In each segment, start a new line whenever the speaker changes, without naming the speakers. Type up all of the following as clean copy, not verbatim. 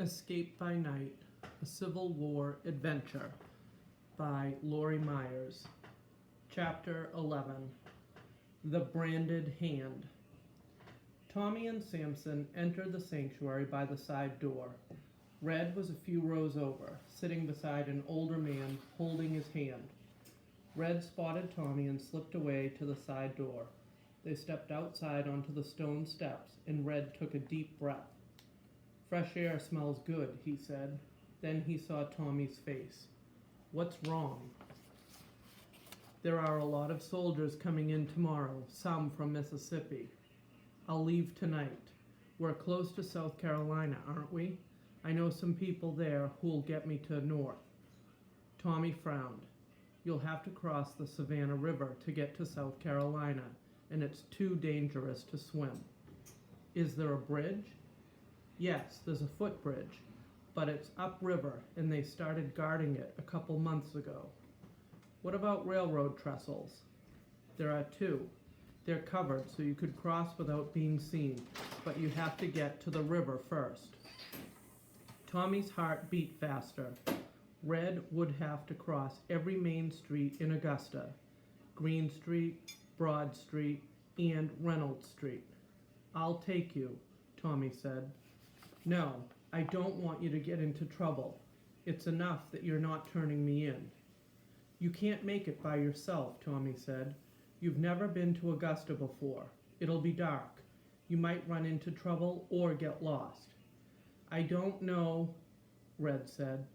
Escape by Night, a Civil War Adventure by Lori Myers. Chapter 11. The Branded Hand. Tommy and Samson entered the sanctuary by the side door. Red was a few rows over, sitting beside an older man holding his hand. Red spotted Tommy and slipped away to the side door. They stepped outside onto the stone steps, and Red took a deep breath. "Fresh air smells good," he said. Then he saw Tommy's face. "What's wrong?" "There are a lot of soldiers coming in tomorrow, some from Mississippi. I'll leave tonight. We're close to South Carolina, aren't we? I know some people there who'll get me to north." Tommy frowned. "You'll have to cross the Savannah River to get to South Carolina, and it's too dangerous to swim." "Is there a bridge?" "Yes, there's a footbridge, but it's upriver, and they started guarding it a couple months ago." "What about railroad trestles?" "There are two. They're covered so you could cross without being seen, but you have to get to the river first." Tommy's heart beat faster. Red would have to cross every main street in Augusta: Green Street, Broad Street, and Reynolds Street. "I'll take you," Tommy said. "No, I don't want you to get into trouble. It's enough that you're not turning me in." "You can't make it by yourself," Tommy said. "You've never been to Augusta before. It'll be dark. You might run into trouble or get lost." "I don't know," Red said.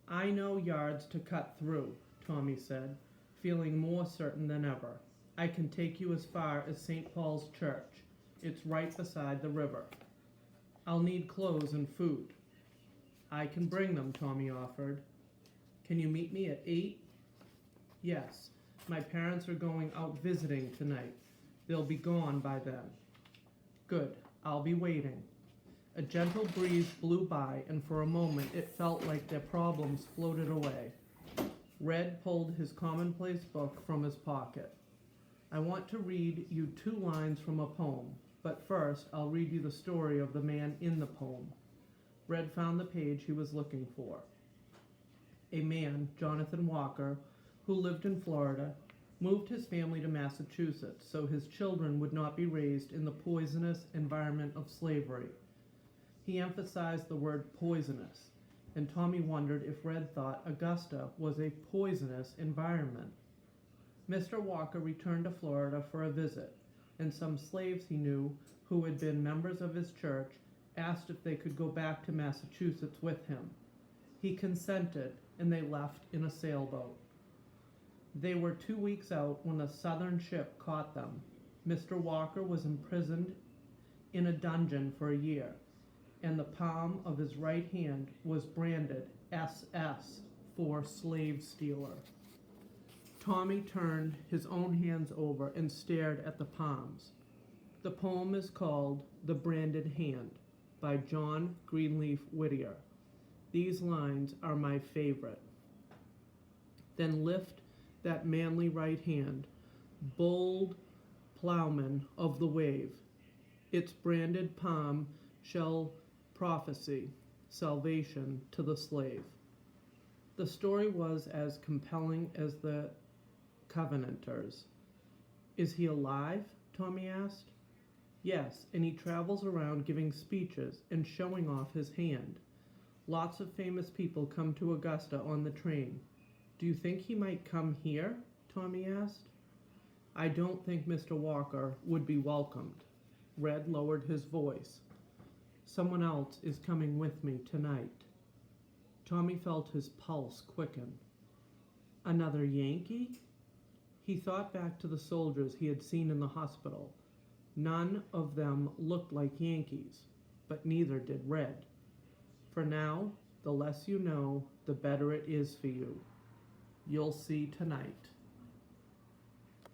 "I know yards to cut through," Tommy said, feeling more certain than ever. "I can take you as far as St. Paul's Church. It's right beside the river." "I'll need clothes and food." "I can bring them," Tommy offered. "Can you meet me at 8? "Yes. My parents are going out visiting tonight. They'll be gone by then." "Good. I'll be waiting." A gentle breeze blew by, and for a moment it felt like their problems floated away. Red pulled his commonplace book from his pocket. "I want to read you 2 lines from a poem, but first I'll read you the story of the man in the poem." Red found the page he was looking for. A man, Jonathan Walker, who lived in Florida, moved his family to Massachusetts so his children would not be raised in the poisonous environment of slavery. He emphasized the word poisonous, and Tommy wondered if Red thought Augusta was a poisonous environment. Mr. Walker returned to Florida for a visit, and some slaves he knew who had been members of his church asked if they could go back to Massachusetts with him. He consented, and they left in a sailboat. They were 2 weeks out when a southern ship caught them. Mr. Walker was imprisoned in a dungeon for a year, and the palm of his right hand was branded SS for slave stealer. Tommy turned his own hands over and stared at the palms. The poem is called "The Branded Hand" by John Greenleaf Whittier. These lines are my favorite. "Then lift that manly right hand, bold plowman of the wave. Its branded palm shall prophesy salvation to the slave." The story was as compelling as the Covenanters. "Is he alive?" Tommy asked. "Yes, and he travels around giving speeches and showing off his hand. Lots of famous people come to Augusta on the train. Do you think he might come here?" Tommy asked. "I don't think Mr. Walker would be welcomed." Red lowered his voice. "Someone else is coming with me tonight." Tommy felt his pulse quicken. "Another Yankee?" He thought back to the soldiers he had seen in the hospital. None of them looked like Yankees, but neither did Red. "For now, the less you know, the better it is for you. You'll see tonight."